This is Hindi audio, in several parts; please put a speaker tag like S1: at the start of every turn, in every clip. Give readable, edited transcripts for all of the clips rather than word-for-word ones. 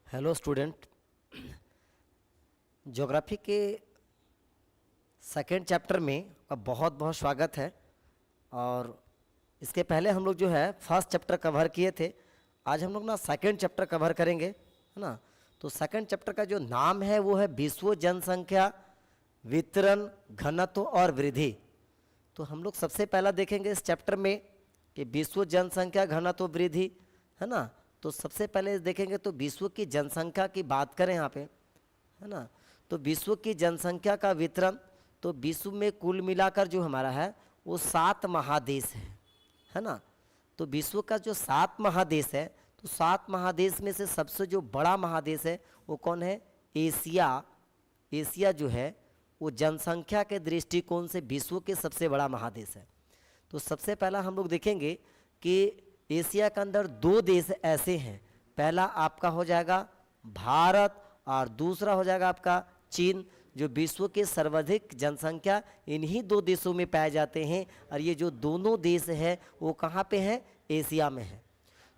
S1: Hello student. ज्योग्राफी के सेकेंड चैप्टर में आपका बहुत बहुत स्वागत है। और इसके पहले हम लोग जो है फर्स्ट चैप्टर कवर किए थे। आज हम लोग ना सेकेंड चैप्टर कवर करेंगे, है ना। तो सेकेंड चैप्टर का जो नाम है वो है विश्व जनसंख्या वितरण घनत्व और वृद्धि। तो हम लोग सबसे पहला देखेंगे इस चैप्टर में कि विश्व जनसंख्या घनत्व वृद्धि, है ना। तो सबसे पहले देखेंगे तो विश्व की जनसंख्या की बात करें यहाँ पे, है ना। तो विश्व की जनसंख्या का वितरण, तो विश्व में कुल मिलाकर जो हमारा है वो 7 महादेश है ना। तो विश्व का जो 7 महादेश है, तो 7 महादेश में से सबसे जो बड़ा महादेश है वो कौन है? एशिया। एशिया जो है वो जनसंख्या के दृष्टिकोण से विश्व के सबसे बड़ा महादेश है। तो सबसे पहला हम लोग देखेंगे कि एशिया के अंदर 2 देश ऐसे हैं। पहला आपका हो जाएगा भारत और दूसरा हो जाएगा आपका चीन, जो विश्व के सर्वाधिक जनसंख्या इन्हीं 2 देशों में पाए जाते हैं। और ये जो दोनों देश हैं वो कहाँ पे हैं? एशिया में है।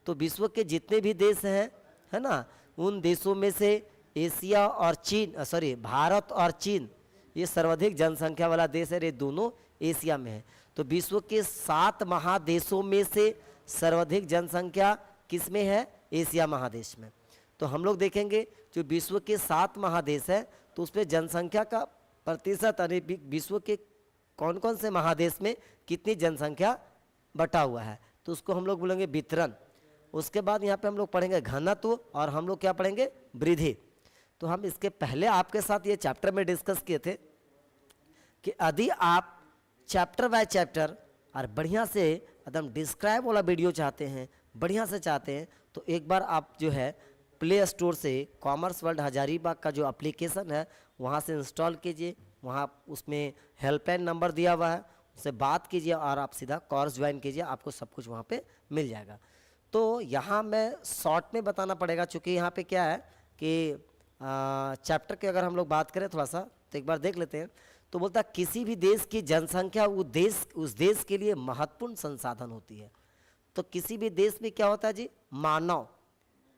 S1: तो विश्व के जितने भी देश हैं, है ना, उन देशों में से एशिया और चीन, सॉरी, भारत और चीन ये सर्वाधिक जनसंख्या वाला देश है। ये दोनों एशिया में है। तो विश्व के 7 महादेशों में से सर्वाधिक जनसंख्या किस में है? एशिया महादेश में। तो हम लोग देखेंगे जो विश्व के 7 महादेश है तो उसमें जनसंख्या का प्रतिशत, यानी विश्व के कौन कौन से महादेश में कितनी जनसंख्या बटा हुआ है, तो उसको हम लोग बोलेंगे वितरण। उसके बाद यहाँ पे हम लोग पढ़ेंगे घनत्व और हम लोग क्या पढ़ेंगे? वृद्धि। तो हम इसके पहले आपके साथ ये चैप्टर में डिस्कस किए थे कि यदि आप चैप्टर बाय चैप्टर और बढ़िया से एकदम डिस्क्राइब वाला वीडियो चाहते हैं, बढ़िया से चाहते हैं, तो एक बार आप जो है प्ले स्टोर से कॉमर्स वर्ल्ड हजारीबाग का जो एप्लीकेशन है वहाँ से इंस्टॉल कीजिए। वहाँ उसमें हेल्पलाइन नंबर दिया हुआ है, उससे बात कीजिए और आप सीधा कोर्स ज्वाइन कीजिए, आपको सब कुछ वहाँ पे मिल जाएगा। तो यहाँ मैं शॉर्ट में बताना पड़ेगा, चूँकि यहाँ पे क्या है कि चैप्टर की अगर हम लोग बात करें थोड़ा सा तो एक बार देख लेते हैं। तो बोलता किसी भी देश की जनसंख्या उस देश के लिए महत्वपूर्ण संसाधन होती है। तो किसी भी देश में क्या होता है जी? मानव,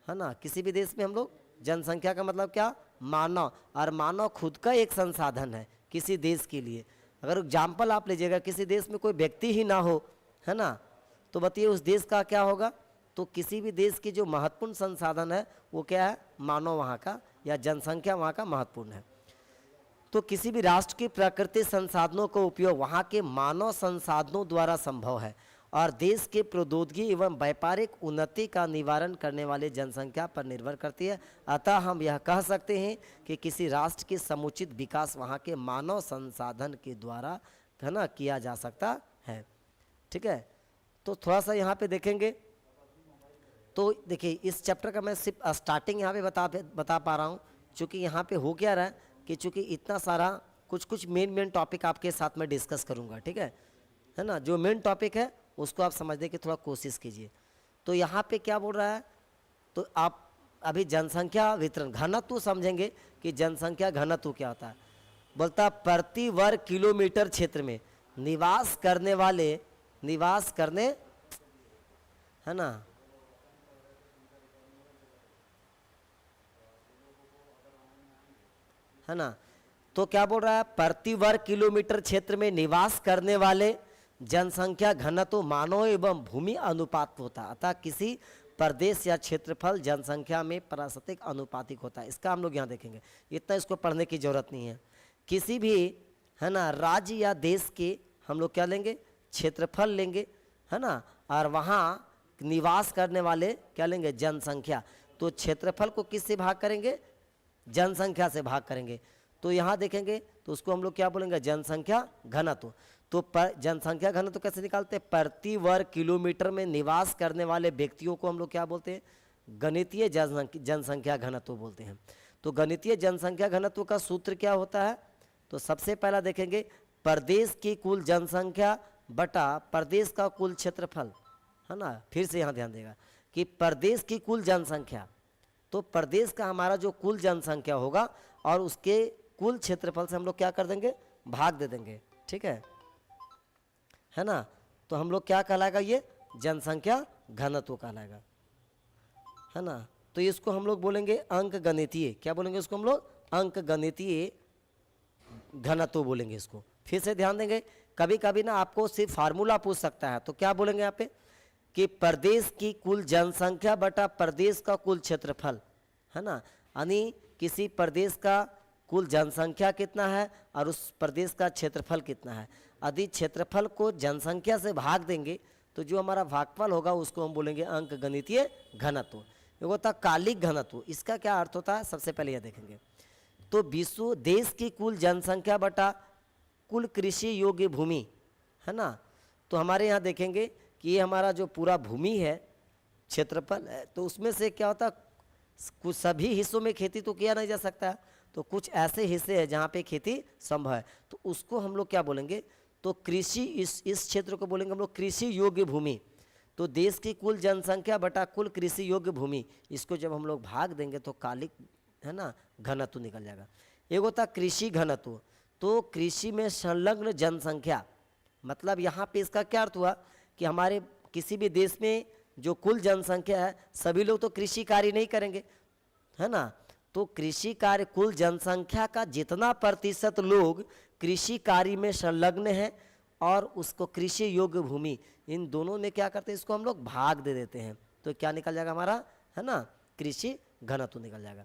S1: है ना। किसी भी देश में हम लोग जनसंख्या का मतलब क्या? मानव। और मानव खुद का एक संसाधन है किसी देश के लिए। अगर एग्जाम्पल आप लीजिएगा, किसी देश में कोई व्यक्ति ही ना हो, है ना, तो बताइए उस देश का क्या होगा? तो किसी भी देश की जो महत्वपूर्ण संसाधन है वो क्या है? मानव वहाँ का, या जनसंख्या वहाँ का महत्वपूर्ण है। तो किसी भी राष्ट्र के प्राकृतिक संसाधनों का उपयोग वहाँ के मानव संसाधनों द्वारा संभव है और देश के प्रौद्योगिकी एवं व्यापारिक उन्नति का निवारण करने वाले जनसंख्या पर निर्भर करती है। अतः हम यह कह सकते हैं कि किसी राष्ट्र के समुचित विकास वहाँ के मानव संसाधन के द्वारा, है ना, किया जा सकता है। ठीक है। तो थोड़ा सा यहाँ पे देखेंगे तो देखिए इस चैप्टर का मैं सिर्फ स्टार्टिंग यहाँ पे बता पा रहा हूँ, चूँकि यहाँ पे हो क्या रहा है कि चूँकि इतना सारा कुछ मेन टॉपिक आपके साथ में डिस्कस करूँगा, ठीक है ना। जो मेन टॉपिक है उसको आप समझने की थोड़ा कोशिश कीजिए। तो यहाँ पे क्या बोल रहा है, तो आप अभी जनसंख्या वितरण घनत्व समझेंगे कि जनसंख्या घनत्व क्या होता है। बोलता प्रति वर्ग किलोमीटर क्षेत्र में निवास करने, है ना, है ना। तो क्या बोल रहा है? प्रति वर्ग किलोमीटर क्षेत्र में निवास करने वाले जनसंख्या घनत्व मानव एवं भूमि अनुपात होता है। अतः किसी प्रदेश या क्षेत्रफल जनसंख्या में प्राकृतिक अनुपातिक होता है। इसका हम लोग यहाँ देखेंगे, इतना इसको पढ़ने की जरूरत नहीं है। किसी भी, है ना, राज्य या देश के हम लोग क्या लेंगे? क्षेत्रफल लेंगे, है ना, और वहाँ निवास करने वाले क्या लेंगे? जनसंख्या। तो क्षेत्रफल को किससे भाग करेंगे? जनसंख्या से भाग करेंगे। तो यहाँ देखेंगे तो उसको हम लोग क्या बोलेंगे? जनसंख्या घनत्व। तो जनसंख्या घनत्व कैसे निकालते हैं? प्रति वर्ग किलोमीटर में निवास करने वाले व्यक्तियों को हम लोग क्या बोलते हैं? गणितीय जनसंख्या घनत्व बोलते हैं। तो गणितीय जनसंख्या घनत्व का सूत्र क्या होता है? तो सबसे पहला देखेंगे प्रदेश की कुल जनसंख्या बटा प्रदेश का कुल क्षेत्रफल, है ना। फिर से यहाँ ध्यान देगा कि प्रदेश की कुल जनसंख्या, तो प्रदेश का हमारा जो कुल जनसंख्या होगा और उसके कुल क्षेत्रफल से हम लोग क्या कर देंगे? भाग दे देंगे, ठीक है ना। तो हम लोग क्या कहलाएगा? ये जनसंख्या घनत्व कहलाएगा, है ना। तो इसको हम लोग बोलेंगे अंक गणितीय, क्या बोलेंगे इसको हम लोग? अंक गणितीय घनत्व बोलेंगे इसको। फिर से ध्यान देंगे, कभी कभी ना आपको सिर्फ फार्मूला पूछ सकता है, तो क्या बोलेंगे यहाँ पे कि प्रदेश की कुल जनसंख्या बटा प्रदेश का कुल क्षेत्रफल, है ना, यानी किसी प्रदेश का कुल जनसंख्या कितना है और उस प्रदेश का क्षेत्रफल कितना है। यदि क्षेत्रफल को जनसंख्या से भाग देंगे तो जो हमारा भागफल होगा उसको हम बोलेंगे अंक गणितीय घनत्व। एक होता है कालिक घनत्व, इसका क्या अर्थ होता है सबसे पहले यह देखेंगे। तो विश्व देश की कुल जनसंख्या बटा कुल कृषि योग्य भूमि, है ना, तो हमारे यहाँ देखेंगे कि ये हमारा जो पूरा भूमि है, क्षेत्रफल है, तो उसमें से क्या होता है, कुछ सभी हिस्सों में खेती तो किया नहीं जा सकता, तो कुछ ऐसे हिस्से हैं जहाँ पे खेती संभव है, तो उसको हम लोग क्या बोलेंगे, तो कृषि, इस क्षेत्र को बोलेंगे हम लोग कृषि योग्य भूमि। तो देश की कुल जनसंख्या बटा कुल कृषि योग्य भूमि, इसको जब हम लोग भाग देंगे तो कालिक, है ना, घनत्व निकल जाएगा। एक होता कृषि घनत्व, तो कृषि में संलग्न जनसंख्या, मतलब यहाँ पे इसका क्या अर्थ हुआ कि हमारे किसी भी देश में जो कुल जनसंख्या है सभी लोग तो कृषि कार्य नहीं करेंगे, है ना, तो कृषि कार्य कुल जनसंख्या का जितना प्रतिशत लोग कृषि कार्य में संलग्न है और उसको कृषि योग्य भूमि, इन दोनों में क्या करते हैं, इसको हम लोग भाग दे देते हैं, तो क्या निकल जाएगा हमारा, है ना, कृषि घनत्व निकल जाएगा।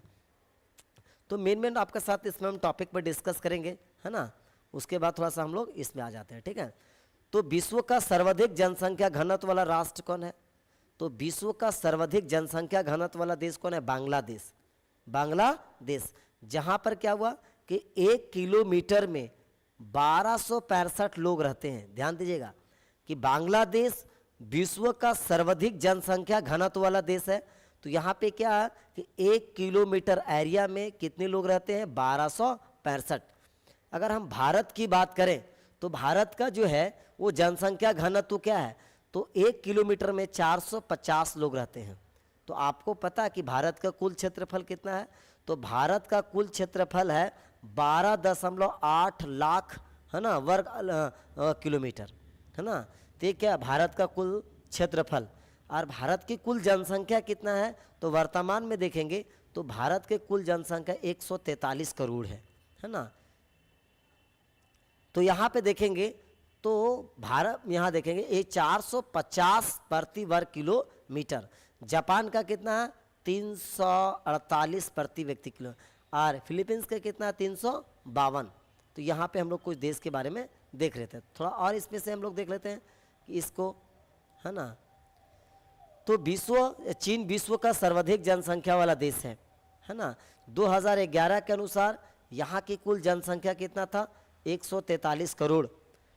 S1: तो मेन आपके साथ इसमें हम टॉपिक पर डिस्कस करेंगे, है ना, उसके बाद थोड़ा सा हम लोग इसमें आ जाते हैं, ठीक है। तो विश्व का सर्वाधिक जनसंख्या घनत्व वाला राष्ट्र कौन है? तो विश्व का सर्वाधिक जनसंख्या घनत्व वाला देश कौन है? बांग्लादेश। बांग्लादेश, जहाँ पर क्या हुआ कि 1 किलोमीटर में 1265 लोग रहते हैं। ध्यान दीजिएगा कि बांग्लादेश विश्व का सर्वाधिक जनसंख्या घनत्व वाला देश है। तो यहाँ पे क्या है कि 1 किलोमीटर एरिया में कितने लोग रहते हैं? 1265। अगर हम भारत की बात करें तो भारत का जो है वो जनसंख्या घनत्व क्या है, तो 1 किलोमीटर में 450 लोग रहते हैं। तो आपको पता है कि भारत का कुल क्षेत्रफल कितना है? तो भारत का कुल क्षेत्रफल है 12.8 लाख, है ना, वर्ग किलोमीटर, है ना। तो ये क्या भारत का कुल क्षेत्रफल, और भारत की कुल जनसंख्या कितना है? तो वर्तमान में देखेंगे तो भारत के कुल जनसंख्या 143 करोड़ है ना। तो यहाँ पे देखेंगे तो भारत, यहाँ देखेंगे ये 450 प्रति वर्ग किलोमीटर। जापान का कितना है? 348 प्रति व्यक्ति किलो, और फिलीपींस का कितना? 352। तो यहाँ पे हम लोग कुछ देश के बारे में देख लेते हैं, थोड़ा और इसमें से हम लोग देख लेते हैं कि इसको, है ना। तो चीन विश्व का सर्वाधिक जनसंख्या वाला देश है ना। 2011 के अनुसार यहाँ की कुल जनसंख्या कितना था? 143 करोड़।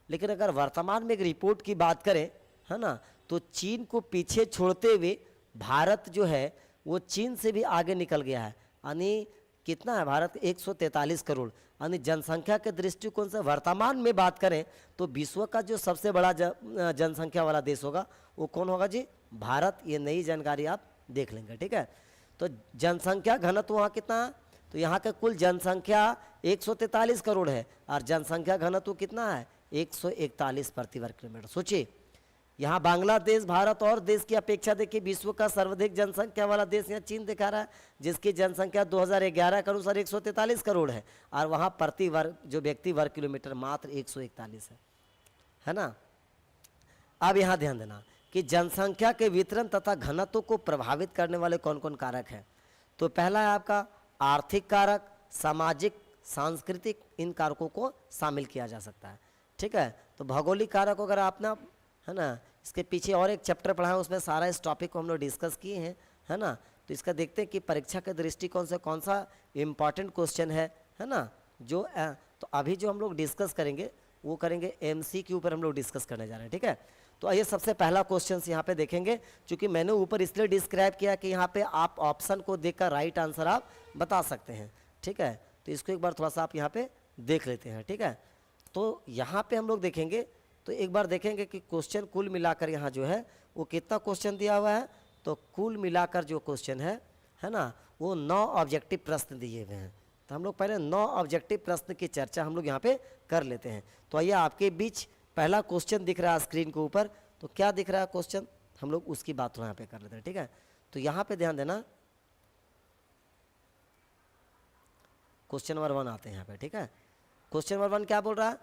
S1: लेकिन अगर वर्तमान में एक रिपोर्ट की बात करें, है ना, तो चीन को पीछे छोड़ते हुए भारत जो है वो चीन से भी आगे निकल गया है। यानी कितना है भारत? 143 करोड़। यानी जनसंख्या के दृष्टिकोण से वर्तमान में बात करें तो विश्व का जो सबसे बड़ा जनसंख्या वाला देश होगा वो कौन होगा जी? भारत। ये नई जानकारी आप देख लेंगे, ठीक है। तो जनसंख्या घनत्व वहाँ कितना है? तो यहाँ का कुल जनसंख्या 143 करोड़ है और जनसंख्या घनत्व कितना है? 141 प्रति वर्ग किलोमीटर। सोचिए, यहाँ बांग्लादेश भारत और देश की अपेक्षा देखिए विश्व का सर्वाधिक जनसंख्या वाला देश यहाँ चीन दिखा रहा है, जिसकी जनसंख्या 2011 के अनुसार 143 करोड़ है, और वहाँ प्रति वर्ग जो व्यक्ति वर्ग किलोमीटर मात्र 141 है ना। अब यहाँ ध्यान देना कि जनसंख्या के वितरण तथा घनत्व को प्रभावित करने वाले कौन कौन कारक हैं। तो पहला है आपका आर्थिक कारक, सामाजिक, सांस्कृतिक, इन कारकों को शामिल किया जा सकता है, ठीक है। तो भौगोलिक कारक अगर आप ना, है ना, इसके पीछे और एक चैप्टर पढ़ा है उसमें सारा इस टॉपिक को हम लोग डिस्कस किए हैं, है ना। तो इसका देखते हैं कि परीक्षा के दृष्टिकोण से कौन सा इम्पॉर्टेंट क्वेश्चन है ना, जो तो अभी जो हम लोग डिस्कस करेंगे वो करेंगे MC के ऊपर हम लोग डिस्कस करने जा रहे हैं, ठीक है। तो आइए सबसे पहला क्वेश्चन यहाँ पे देखेंगे, क्योंकि मैंने ऊपर इसलिए डिस्क्राइब किया कि यहाँ पे आप ऑप्शन को देखकर राइट आंसर आप बता सकते हैं, ठीक है। तो इसको एक बार थोड़ा सा आप यहाँ पे देख लेते हैं, ठीक है। तो यहाँ पे हम लोग देखेंगे तो एक बार देखेंगे कि क्वेश्चन कुल मिलाकर यहाँ जो है वो कितना क्वेश्चन दिया हुआ है। तो कुल मिलाकर जो क्वेश्चन है ना, वो 9 ऑब्जेक्टिव प्रश्न दिए हुए हैं। तो हम लोग पहले 9 ऑब्जेक्टिव प्रश्न की चर्चा हम लोग यहाँ पे कर लेते हैं। तो आइए आपके बीच पहला क्वेश्चन दिख रहा है स्क्रीन के ऊपर, तो क्या दिख रहा है क्वेश्चन, हम लोग उसकी बात यहाँ पे कर लेते हैं, ठीक है। तो यहाँ पे ध्यान देना क्वेश्चन नंबर 1 आते हैं यहाँ पे, ठीक है। क्वेश्चन नंबर 1 क्या बोल रहा है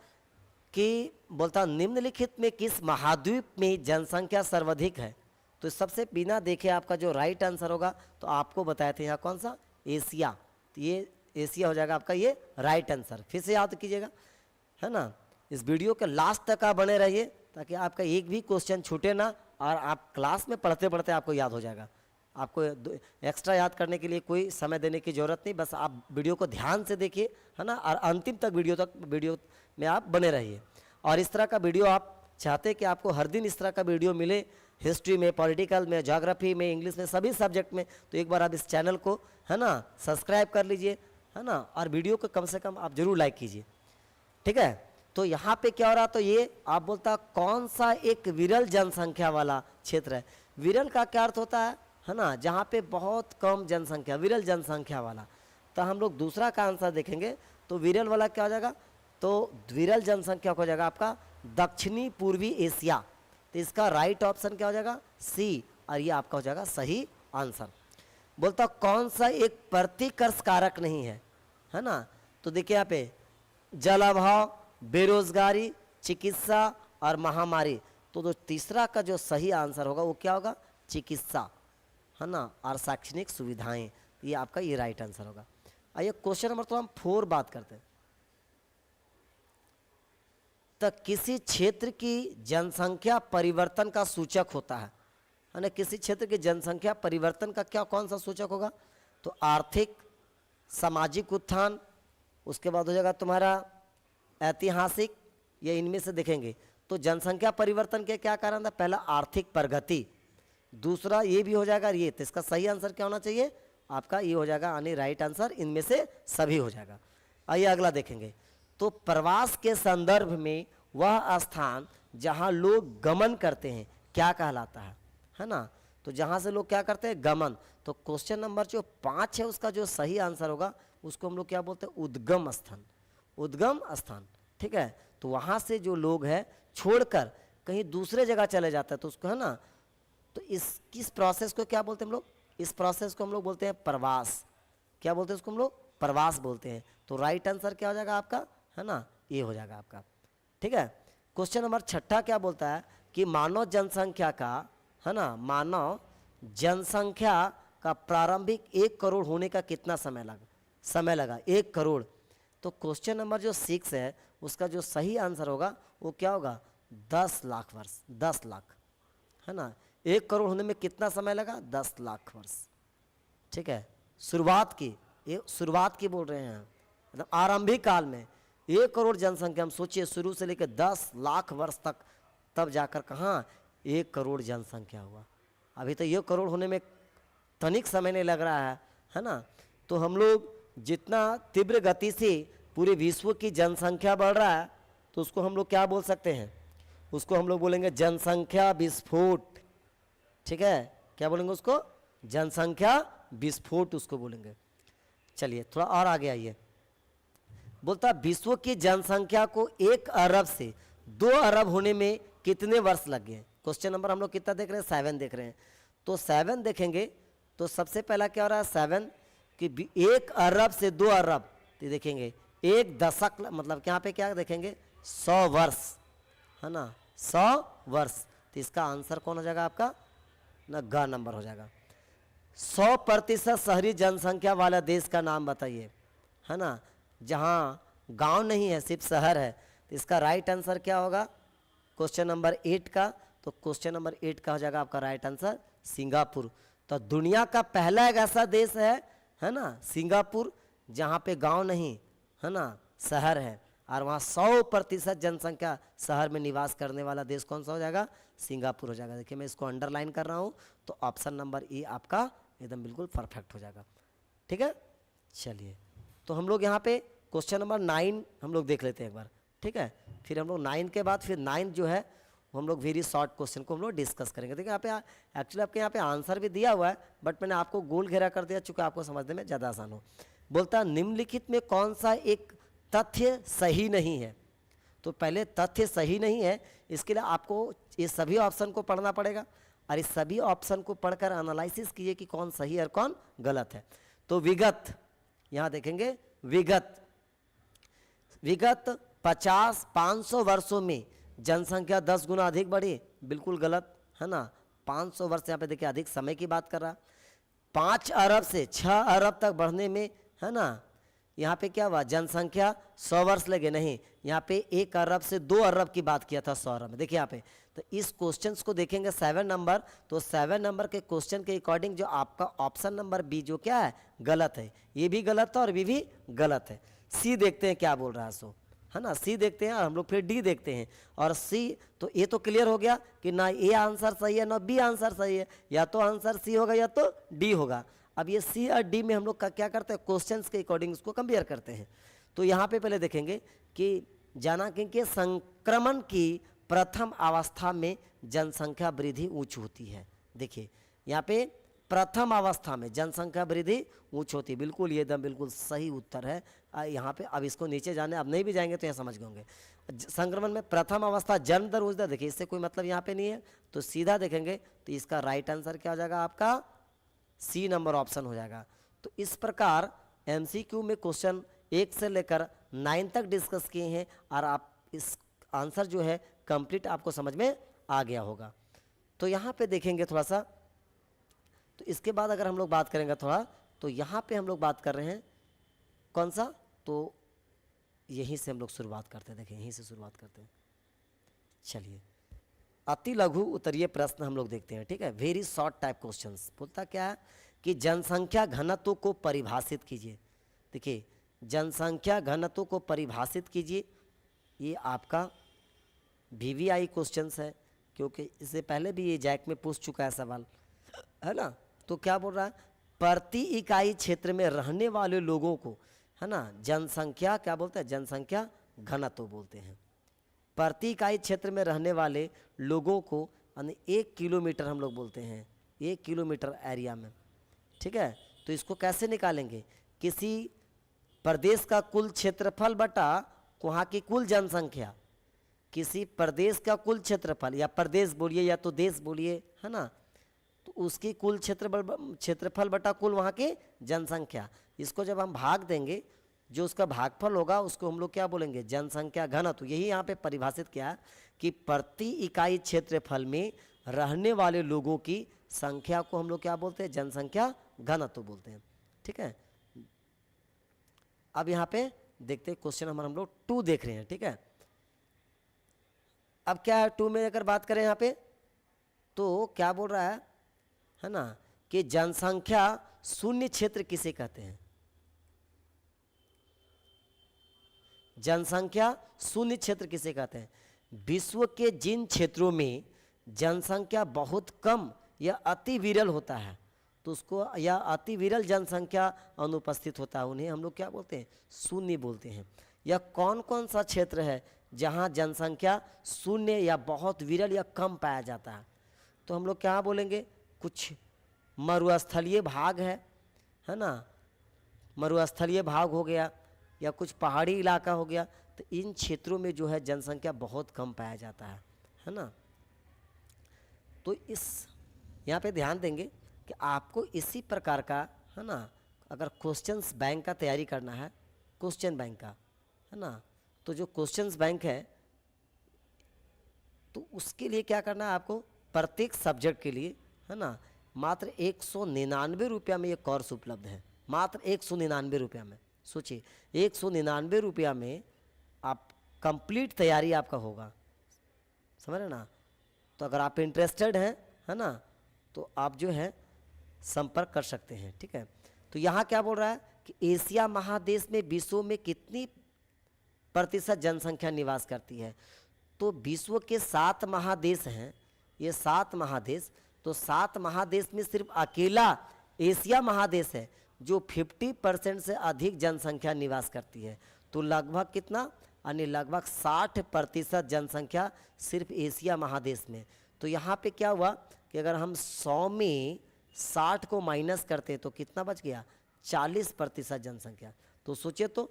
S1: कि बोलता निम्नलिखित में किस महाद्वीप में जनसंख्या सर्वाधिक है। तो सबसे बिना देखे आपका जो राइट आंसर होगा, तो आपको बताए थे यहाँ कौन सा, एशिया। तो ये एशिया हो जाएगा आपका ये राइट आंसर। फिर से याद कीजिएगा, है ना। इस वीडियो के लास्ट तक आप बने रहिए ताकि आपका एक भी क्वेश्चन छूटे ना, और आप क्लास में पढ़ते पढ़ते आपको याद हो जाएगा। आपको एक्स्ट्रा याद करने के लिए कोई समय देने की ज़रूरत नहीं, बस आप वीडियो को ध्यान से देखिए, है ना, और अंतिम तक वीडियो में आप बने रहिए। और इस तरह का वीडियो आप चाहते कि आपको हर दिन इस तरह का वीडियो मिले, हिस्ट्री में, पॉलिटिकल में, ज्योग्राफी में, इंग्लिश में, सभी सब्जेक्ट में, तो एक बार आप इस चैनल को, है ना, सब्सक्राइब कर लीजिए, है ना, और वीडियो को कम से कम आप जरूर लाइक कीजिए, ठीक है। तो यहाँ पे क्या हो रहा, तो ये आप बोलता कौन सा एक विरल जनसंख्या वाला क्षेत्र है। विरल का क्या अर्थ होता है ना, जहाँ पे बहुत कम जनसंख्या, विरल जनसंख्या वाला। तो हम लोग दूसरा का आंसर देखेंगे, तो विरल वाला क्या हो जाएगा, तो विरल जनसंख्या हो जाएगा आपका दक्षिणी पूर्वी एशिया। तो इसका राइट ऑप्शन क्या हो जाएगा, सी, और ये आपका हो जाएगा सही आंसर। बोलता कौन सा एक प्रतिकर्ष कारक नहीं है ना। तो देखिए यहाँ पे जल अभाव, बेरोजगारी, चिकित्सा और महामारी। तो तीसरा का जो सही आंसर होगा वो क्या होगा, चिकित्सा, है ना, और शैक्षणिक सुविधाएं। ये आपका ये राइट आंसर होगा। आइए क्वेश्चन नंबर तो हम 4 बात करते हैं। तो किसी क्षेत्र की जनसंख्या परिवर्तन का सूचक होता है ना। किसी क्षेत्र की जनसंख्या परिवर्तन का क्या कौन सा सूचक होगा, तो आर्थिक, सामाजिक उत्थान, उसके बाद हो जाएगा तुम्हारा ऐतिहासिक, ये इनमें से देखेंगे। तो जनसंख्या परिवर्तन के क्या कारण था, पहला आर्थिक प्रगति, दूसरा ये भी हो जाएगा ये। तो इसका सही आंसर क्या होना चाहिए आपका, ये हो जाएगा यानी राइट आंसर, इनमें से सभी हो जाएगा। आइए अगला देखेंगे। तो प्रवास के संदर्भ में वह स्थान जहां लोग गमन करते हैं क्या कहलाता है ना। तो जहां से लोग क्या करते हैं, गमन। तो क्वेश्चन नंबर जो 5 है उसका जो सही आंसर होगा उसको हम लोग क्या बोलते हैं, उद्गम स्थान, उद्गम स्थान, ठीक है। तो वहां से जो लोग हैं छोड़कर कहीं दूसरे जगह चले जाते हैं तो उसको, है ना, तो किस प्रोसेस को क्या बोलते हैं हम लोग, इस प्रोसेस को हम लोग बोलते हैं प्रवास। क्या बोलते हैं उसको हम लोग, प्रवास बोलते हैं। तो राइट आंसर क्या हो जाएगा आपका, है ना, ये हो जाएगा आपका, ठीक है। क्वेश्चन नंबर 6 क्या बोलता है कि मानव जनसंख्या का, है ना, मानव जनसंख्या का प्रारंभिक 1 करोड़ होने का कितना समय लगा 1 करोड़। तो क्वेश्चन नंबर जो 6 है उसका जो सही आंसर होगा वो क्या होगा, 10 लाख वर्ष, 10 लाख, है ना। 1 करोड़ होने में कितना समय लगा, 10 लाख वर्ष, ठीक है। शुरुआत की बोल रहे हैं, मतलब आरंभिक काल में 1 करोड़ जनसंख्या, हम सोचिए शुरू से लेकर 10 लाख वर्ष तक, तब जाकर कहाँ 1 करोड़ जनसंख्या हुआ। अभी तो 1 करोड़ होने में तनिक समय नहीं लग रहा है ना। तो हम लोग जितना तीव्र गति से पूरे विश्व की जनसंख्या बढ़ रहा है तो उसको हम लोग क्या बोल सकते हैं, उसको हम लोग बोलेंगे जनसंख्या विस्फोट, ठीक है। क्या बोलेंगे उसको, जनसंख्या विस्फोट उसको बोलेंगे। चलिए थोड़ा और आगे आइए। बोलता विश्व की जनसंख्या को 1 अरब से 2 अरब होने में कितने वर्ष लग गए। क्वेश्चन नंबर हम लोग कितना देख रहे हैं, 7 देख रहे हैं। तो 7 देखेंगे तो सबसे पहला क्या हो रहा है, 7 कि 1 अरब से 2 अरब, तो देखेंगे 1 दशक, मतलब यहाँ पे क्या देखेंगे 100 वर्ष, है ना, 100 वर्ष। तो इसका आंसर कौन हो जाएगा आपका, ना ग नंबर हो जाएगा। 100% शहरी जनसंख्या वाला देश का नाम बताइए, है ना, जहाँ गांव नहीं है सिर्फ शहर है। तो इसका राइट आंसर क्या होगा क्वेश्चन नंबर 8 का, तो क्वेश्चन नंबर 8 का हो जाएगा आपका राइट आंसर सिंगापुर। तो दुनिया का पहला एक ऐसा देश है ना सिंगापुर, जहाँ पे गांव नहीं, है ना, शहर है, और वहाँ 100% जनसंख्या शहर में निवास करने वाला देश कौन सा हो जाएगा, सिंगापुर हो जाएगा। देखिए मैं इसको अंडरलाइन कर रहा हूँ, तो ऑप्शन नंबर ए आपका एकदम बिल्कुल परफेक्ट हो जाएगा, ठीक है। चलिए तो हम लोग यहाँ पे क्वेश्चन नंबर 9 हम लोग देख लेते हैं एक बार, ठीक है। फिर हम लोग 9 के बाद फिर 9 जो है वो हम लोग वेरी शॉर्ट क्वेश्चन को हम लोग डिस्कस करेंगे। देखिए यहाँ पे एक्चुअली आपके यहाँ पे आंसर भी दिया हुआ है, बट मैंने आपको गोल घेरा कर दिया चूँकि आपको समझने में ज़्यादा आसान हो। बोलता निम्नलिखित में कौन सा एक तथ्य सही नहीं है। तो पहले तथ्य सही नहीं है, इसके लिए आपको ये सभी ऑप्शन को पढ़ना पड़ेगा, और इस सभी ऑप्शन को पढ़कर एनालिसिस कीजिए कि कौन सही और कौन गलत है। तो विगत, यहाँ देखेंगे विगत 50-500 वर्षों में जनसंख्या 10 गुना अधिक बढ़ी, बिल्कुल गलत है ना। 500 वर्ष यहाँ पे देखिए अधिक समय की बात कर रहा। 5 अरब से 6 अरब तक बढ़ने में है ना, यहाँ पे क्या हुआ, जनसंख्या 100 वर्ष लगे, नहीं, यहाँ पे 1 अरब से 2 अरब की बात किया था 100 अरब में। देखिए यहाँ पे तो इस क्वेश्चन को देखेंगे 7 नंबर, तो 7 नंबर के क्वेश्चन के अकॉर्डिंग जो आपका ऑप्शन नंबर बी जो क्या है, गलत है, ये भी गलत है और भी गलत है। सी देखते हैं क्या बोल रहा है, सो है ना, सी देखते हैं और हम लोग फिर डी देखते हैं। और सी तो ये तो क्लियर हो गया कि ना ए आंसर सही है ना बी आंसर सही है, या तो आंसर सी होगा या तो डी होगा। अब ये सी और डी में हम लोग क्या करते हैं, क्वेश्चंस के अकॉर्डिंग उसको कंपेयर करते हैं। तो यहाँ पे पहले देखेंगे कि जनांग के संक्रमण की प्रथम अवस्था में जनसंख्या वृद्धि उच्च होती है। देखिए यहाँ पे प्रथम अवस्था में जनसंख्या वृद्धि उच्च होती है, बिल्कुल ये एकदम बिल्कुल सही उत्तर है। यहाँ पे अब इसको नीचे जाने, अब नहीं भी जाएंगे तो यहाँ समझ गए होंगे। संक्रमण में प्रथम अवस्था जन्म दर उच्च दर, देखिए इससे कोई मतलब यहाँ पे नहीं है, तो सीधा देखेंगे तो इसका राइट आंसर क्या हो जाएगा, आपका सी नंबर ऑप्शन हो जाएगा। तो इस प्रकार एमसीक्यू में क्वेश्चन 1 से लेकर 9 तक डिस्कस किए हैं और आप इस आंसर जो है कंप्लीट आपको समझ में आ गया होगा। तो यहाँ पे देखेंगे थोड़ा सा, तो इसके बाद अगर हम लोग बात करेंगे थोड़ा, तो यहाँ पे हम लोग बात कर रहे हैं कौन सा, तो यहीं से हम लोग शुरुआत करते हैं। देखिए यहीं से शुरुआत करते हैं, चलिए अति लघु उत्तरीय प्रश्न हम लोग देखते हैं, ठीक है, वेरी शॉर्ट टाइप क्वेश्चंस। बोलता क्या है कि जनसंख्या घनत्व को परिभाषित कीजिए। देखिए जनसंख्या घनत्व को परिभाषित कीजिए, ये आपका वीवीआई क्वेश्चंस है, क्योंकि इससे पहले भी ये जैक में पूछ चुका है सवाल, है ना। तो क्या बोल रहा है, प्रति इकाई क्षेत्र में रहने वाले लोगों को, है ना, जनसंख्या क्या बोलते हैं, जनसंख्या घनत्व बोलते हैं। प्रति इकाई क्षेत्र में रहने वाले लोगों को 1 किलोमीटर हम लोग बोलते हैं, 1 किलोमीटर एरिया में, ठीक है। तो इसको कैसे निकालेंगे, किसी प्रदेश का कुल क्षेत्रफल बटा वहाँ की कुल जनसंख्या, किसी प्रदेश का कुल क्षेत्रफल, या प्रदेश बोलिए या तो देश बोलिए, है ना, तो उसकी कुल क्षेत्रफल बटा कुल वहाँ की जनसंख्या, इसको जब हम भाग देंगे, जो उसका भागफल होगा उसको हम लोग क्या बोलेंगे, जनसंख्या घनत्व। यही यहाँ पे परिभाषित किया कि प्रति इकाई क्षेत्रफल में रहने वाले लोगों की संख्या को हम लोग क्या बोलते हैं, जनसंख्या घनत्व बोलते हैं, ठीक है। अब यहाँ पे देखते हैं क्वेश्चन हम लोग 2 देख रहे हैं, ठीक है। अब क्या है 2 में अगर बात करें यहाँ पे, तो क्या बोल रहा है ना, कि जनसंख्या शून्य क्षेत्र किसे कहते हैं, जनसंख्या शून्य क्षेत्र किसे कहते हैं, विश्व के जिन क्षेत्रों में जनसंख्या बहुत कम या अति विरल होता है, तो उसको, या अति विरल जनसंख्या अनुपस्थित होता है, उन्हें हम लोग क्या बोलते हैं, शून्य बोलते हैं। या कौन कौन सा क्षेत्र है जहाँ जनसंख्या शून्य या बहुत विरल या कम पाया जाता है, तो हम लोग क्या बोलेंगे, कुछ मरुस्थलीय भाग है ना, मरुस्थलीय भाग हो गया, या कुछ पहाड़ी इलाका हो गया, तो इन क्षेत्रों में जो है जनसंख्या बहुत कम पाया जाता है ना। तो इस यहाँ पे ध्यान देंगे कि आपको इसी प्रकार का, है ना, अगर क्वेश्चंस बैंक का तैयारी करना है, क्वेश्चन बैंक का, है ना, तो जो क्वेश्चंस बैंक है, तो उसके लिए क्या करना है आपको, प्रत्येक सब्जेक्ट के लिए, है ना, मात्र 199 रुपया में ये कोर्स उपलब्ध है, मात्र 199 रुपया में। सोचिए 199 रुपया में आप कंप्लीट तैयारी आपका होगा, समझ रहे ना। तो अगर आप इंटरेस्टेड हैं, है ना, तो आप जो है संपर्क कर सकते हैं, ठीक है। तो यहाँ क्या बोल रहा है कि एशिया महादेश में विश्व में कितनी प्रतिशत जनसंख्या निवास करती है, तो विश्व के 7 महादेश हैं, ये 7 महादेश, तो 7 महादेश में सिर्फ अकेला एशिया महादेश है जो 50% से अधिक जनसंख्या निवास करती है। तो लगभग कितना, यानी लगभग 60% जनसंख्या सिर्फ एशिया महादेश में। तो यहाँ पे क्या हुआ कि अगर हम 100 में 60 को माइनस करते तो कितना बच गया, 40% जनसंख्या। तो सोचिए तो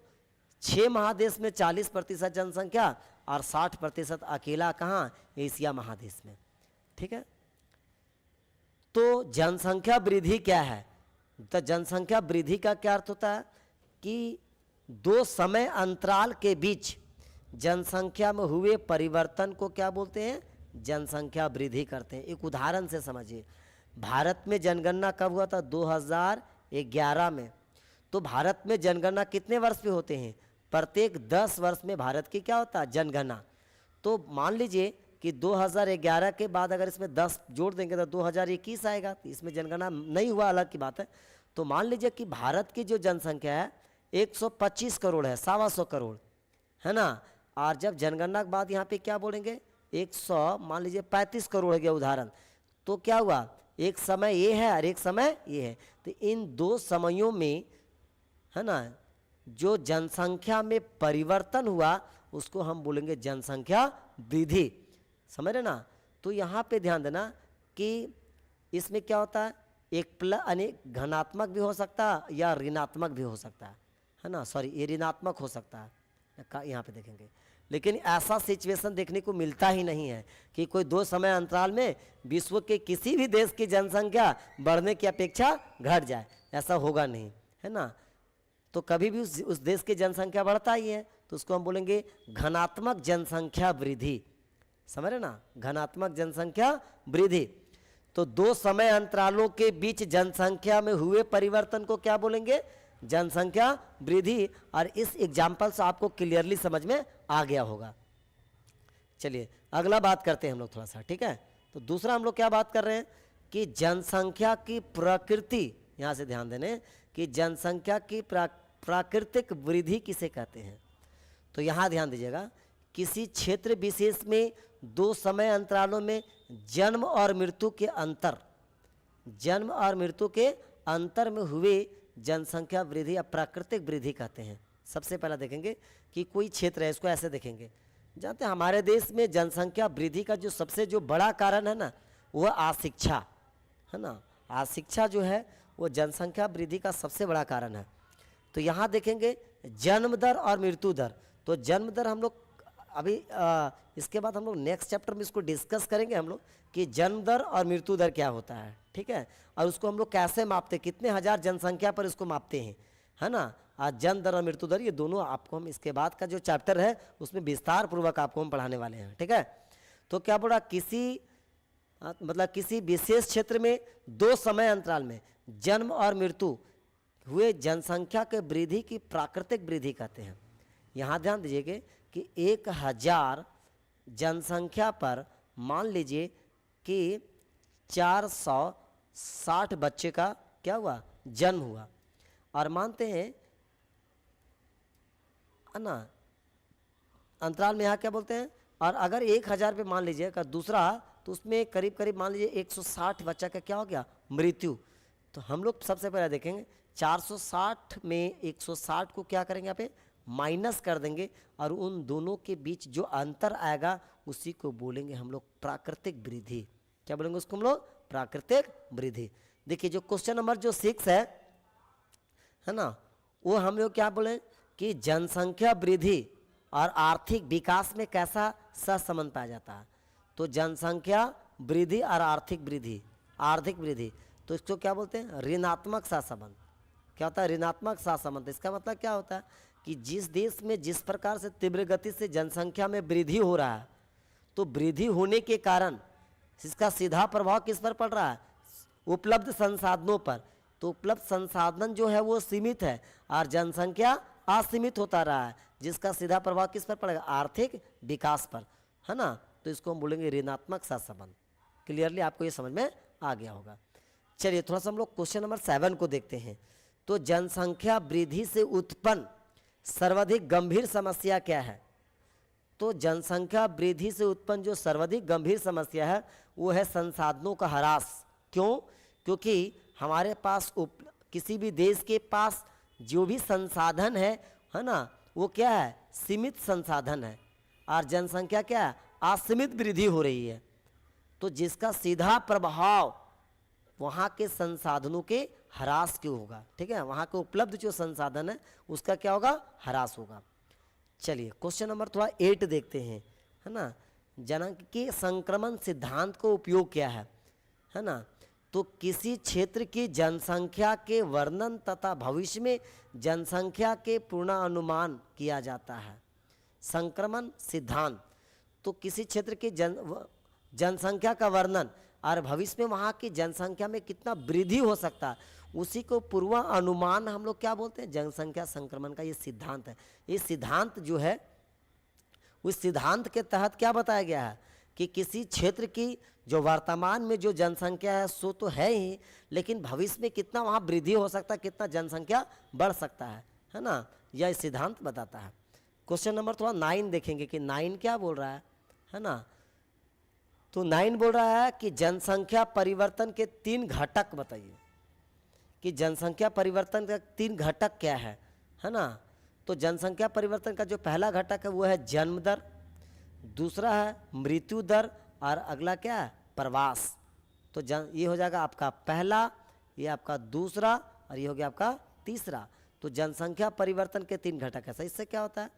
S1: 6 महादेश में 40% जनसंख्या और 60% अकेला कहाँ, एशिया महादेश में, ठीक है। तो जनसंख्या वृद्धि क्या है, तो जनसंख्या वृद्धि का क्या अर्थ होता है कि दो समय अंतराल के बीच जनसंख्या में हुए परिवर्तन को क्या बोलते हैं? जनसंख्या वृद्धि करते हैं। एक उदाहरण से समझिए, भारत में जनगणना कब हुआ था? 2011 में। तो भारत में जनगणना कितने वर्ष पे होते हैं? प्रत्येक 10 वर्ष में भारत की क्या होता है? जनगणना। तो मान लीजिए कि 2011 के बाद अगर इसमें 10 जोड़ देंगे तो 2021 आएगा, तो इसमें जनगणना नहीं हुआ, अलग की बात है। तो मान लीजिए कि भारत की जो जनसंख्या है 125 करोड़ है, 125 करोड़ है ना। और जब जनगणना के बाद यहाँ पे क्या बोलेंगे? 100 मान लीजिए 35 करोड़ हो गया उदाहरण। तो क्या हुआ? एक समय ये है और एक समय ये है। तो इन दो समयों में है ना जो जनसंख्या में परिवर्तन हुआ उसको हम बोलेंगे जनसंख्या वृद्धि। समझ रहे ना? तो यहाँ पे ध्यान देना कि इसमें क्या होता है, एक प्लस अनेक घनात्मक भी हो सकता है या ऋणात्मक भी हो सकता है ना। सॉरी, ये ऋणात्मक हो सकता है, यहाँ पे देखेंगे। लेकिन ऐसा सिचुएशन देखने को मिलता ही नहीं है कि कोई दो समय अंतराल में विश्व के किसी भी देश की जनसंख्या बढ़ने की अपेक्षा घट जाए, ऐसा होगा नहीं, है ना। तो कभी भी उस देश की जनसंख्या बढ़ता ही है, तो उसको हम बोलेंगे घनात्मक जनसंख्या वृद्धि। समझ रहे ना? घनात्मक जनसंख्या वृद्धि। तो दो समय अंतरालों के बीच जनसंख्या में हुए परिवर्तन को क्या बोलेंगे? जनसंख्या वृद्धि। और इस एग्जाम्पल से आपको क्लियरली समझ में आ गया होगा। चलिए अगला बात करते हैं हम लोग थोड़ा सा, ठीक है। तो दूसरा हम लोग क्या बात कर रहे हैं कि जनसंख्या की प्रकृति। यहाँ से ध्यान देने कि जनसंख्या की प्राकृतिक वृद्धि किसे कहते हैं। तो यहाँ ध्यान दीजिएगा, किसी क्षेत्र विशेष में दो समय अंतरालों में जन्म और मृत्यु के अंतर में हुए जनसंख्या वृद्धि या प्राकृतिक वृद्धि कहते हैं। सबसे पहला देखेंगे कि कोई क्षेत्र है, इसको ऐसे देखेंगे। जानते हैं हमारे देश में जनसंख्या वृद्धि का जो सबसे बड़ा कारण है ना, वह अशिक्षा है ना। अशिक्षा जो है वो जनसंख्या वृद्धि का सबसे बड़ा कारण है। तो यहाँ देखेंगे जन्म दर और मृत्यु दर। तो जन्म दर हम लोग अभी इसके बाद हम लोग नेक्स्ट चैप्टर में इसको डिस्कस करेंगे हम लोग कि जन्म दर और मृत्यु दर क्या होता है, ठीक है। और उसको हम लोग कैसे मापते हैं, कितने हजार जनसंख्या पर इसको मापते हैं, है ना। आज जन्म दर और मृत्यु दर ये दोनों आपको हम इसके बाद का जो चैप्टर है उसमें विस्तार पूर्वक आपको हम पढ़ाने वाले हैं, ठीक है। तो क्या बोला, किसी विशेष क्षेत्र में दो समय अंतराल में जन्म और मृत्यु हुए जनसंख्या के वृद्धि की प्राकृतिक वृद्धि कहते हैं। यहाँ ध्यान दीजिएगा कि 1000 जनसंख्या पर मान लीजिए कि 460 बच्चे का क्या हुआ, जन्म हुआ। और मानते हैं ना अंतराल में यहाँ क्या बोलते हैं, और अगर 1000 पे मान लीजिए का दूसरा, तो उसमें करीब करीब मान लीजिए 160 बच्चा का क्या हो गया, मृत्यु। तो हम लोग सबसे पहले देखेंगे 460 में 160 को क्या करेंगे, यहाँ पे माइनस कर देंगे, और उन दोनों के बीच जो अंतर आएगा उसी को बोलेंगे हम लोग प्राकृतिक वृद्धि। क्या बोलेंगे उसको हम लोग, प्राकृतिक वृद्धि। देखिए जो क्वेश्चन नंबर जो 6 है ना, वो हम लोग क्या बोले कि जनसंख्या वृद्धि और आर्थिक विकास में कैसा सहसंबंध पाया जाता है। तो जनसंख्या वृद्धि और आर्थिक वृद्धि, तो इसको क्या बोलते हैं, ऋणात्मक सहसंबंध। क्या होता है, ऋणात्मक सहसंबंध। इसका मतलब क्या होता है कि जिस देश में जिस प्रकार से तीव्र गति से जनसंख्या में वृद्धि हो रहा है, तो वृद्धि होने के कारण इसका सीधा प्रभाव किस पर पड़ रहा है, उपलब्ध संसाधनों पर। तो उपलब्ध संसाधन जो है वो सीमित है और जनसंख्या असीमित होता रहा है, जिसका सीधा प्रभाव किस पर पड़ेगा, आर्थिक विकास पर, है ना। तो इसको हम बोलेंगे ऋणात्मक सहसंबंध। क्लियरली आपको ये समझ में आ गया होगा। चलिए थोड़ा सा हम लोग क्वेश्चन नंबर 7 को देखते हैं। तो जनसंख्या वृद्धि से उत्पन्न सर्वाधिक गंभीर समस्या क्या है। तो जनसंख्या वृद्धि से उत्पन्न जो सर्वाधिक गंभीर समस्या है वो है संसाधनों का ह्रास। क्यों? क्योंकि हमारे पास किसी भी देश के पास जो भी संसाधन है ना, वो क्या है, सीमित संसाधन है, और जनसंख्या क्या है, असीमित वृद्धि हो रही है। तो जिसका सीधा प्रभाव वहाँ के संसाधनों के ह्रास क्यों होगा, ठीक है। वहाँ के उपलब्ध जो संसाधन है उसका क्या होगा, ह्रास होगा। चलिए क्वेश्चन नंबर थोड़ा 8 देखते हैं, है ना। जनक के संक्रमण सिद्धांत को उपयोग क्या है ना। तो किसी क्षेत्र की जनसंख्या के वर्णन तथा भविष्य में जनसंख्या के पूर्वानुमान किया जाता है। संक्रमण सिद्धांत, तो किसी क्षेत्र की जनसंख्या का वर्णन और भविष्य में वहाँ की जनसंख्या में कितना वृद्धि हो सकता है, उसी को पूर्वानुमान हम लोग क्या बोलते हैं, जनसंख्या संक्रमण का ये सिद्धांत है। ये सिद्धांत जो है, उस सिद्धांत के तहत क्या बताया गया है कि किसी क्षेत्र की जो वर्तमान में जो जनसंख्या है सो तो है ही, लेकिन भविष्य में कितना वहाँ वृद्धि हो सकता है, कितना जनसंख्या बढ़ सकता है ना, यह सिद्धांत बताता है। क्वेश्चन नंबर थोड़ा 9 देखेंगे कि 9 क्या बोल रहा है ना। तो 9 बोल रहा है कि जनसंख्या परिवर्तन के 3 घटक बताइए, कि जनसंख्या परिवर्तन का 3 घटक क्या है ना। तो जनसंख्या परिवर्तन का जो पहला घटक है वो है जन्म दर, दूसरा है मृत्यु दर, और अगला क्या है, प्रवास। तो ये हो जाएगा आपका पहला, ये आपका दूसरा, और ये हो गया आपका तीसरा। तो जनसंख्या परिवर्तन के 3 घटक है। इससे क्या होता है,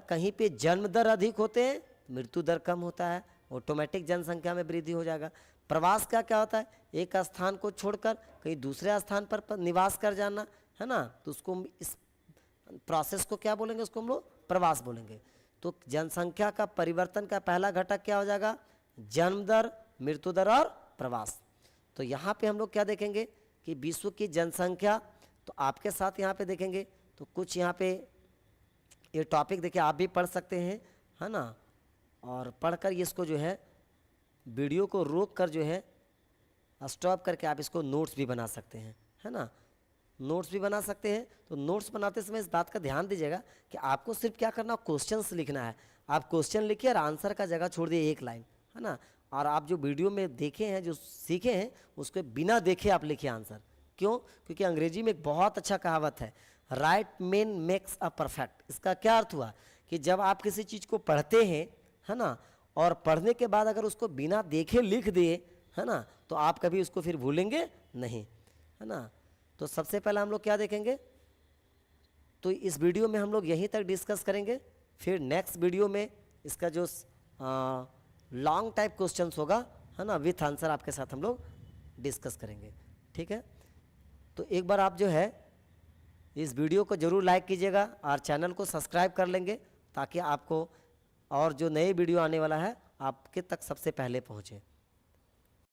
S1: कहीं पे जन्म दर अधिक होते हैं, मृत्यु दर कम होता है, ऑटोमेटिक जनसंख्या में वृद्धि हो जाएगा। प्रवास का क्या होता है, एक स्थान को छोड़कर कहीं दूसरे स्थान पर निवास कर जाना, है ना। तो उसको, इस प्रोसेस को क्या बोलेंगे, उसको हम लोग प्रवास बोलेंगे। तो जनसंख्या का परिवर्तन का पहला घटक क्या हो जाएगा, जन्म दर, मृत्यु दर और प्रवास। तो यहाँ पे हम लोग क्या देखेंगे कि विश्व की जनसंख्या, तो आपके साथ यहाँ पे देखेंगे, तो कुछ यहाँ पे ये टॉपिक देखिए आप भी पढ़ सकते हैं, है ना। और पढ़कर इसको जो है वीडियो को रोक कर जो है स्टॉप करके आप इसको नोट्स भी बना सकते हैं, है ना। नोट्स भी बना सकते हैं। तो नोट्स बनाते समय इस बात का ध्यान दीजिएगा कि आपको सिर्फ क्या करना, क्वेश्चंस लिखना है। आप क्वेश्चन लिखिए और आंसर का जगह छोड़ दिए 1 लाइन, है ना। और आप जो वीडियो में देखे हैं, जो सीखे हैं, उसको बिना देखे आप लिखिए आंसर। क्यों? क्योंकि अंग्रेजी में एक बहुत अच्छा कहावत है, right main makes a perfect. इसका क्या अर्थ हुआ कि जब आप किसी चीज़ को पढ़ते हैं, है ना, और पढ़ने के बाद अगर उसको बिना देखे लिख दिए, है ना, तो आप कभी उसको फिर भूलेंगे नहीं, है ना। तो सबसे पहले हम लोग क्या देखेंगे, तो इस वीडियो में हम लोग यहीं तक डिस्कस करेंगे। फिर नेक्स्ट वीडियो में इसका जो लॉन्ग टाइप क्वेश्चंस होगा, है ना, विथ आंसर आपके साथ हम लोग डिस्कस करेंगे। ठीक है, तो एक बार आप जो है इस वीडियो को ज़रूर लाइक कीजिएगा और चैनल को सब्सक्राइब कर लेंगे, ताकि आपको और जो नए वीडियो आने वाला है आपके तक सबसे पहले पहुँचे।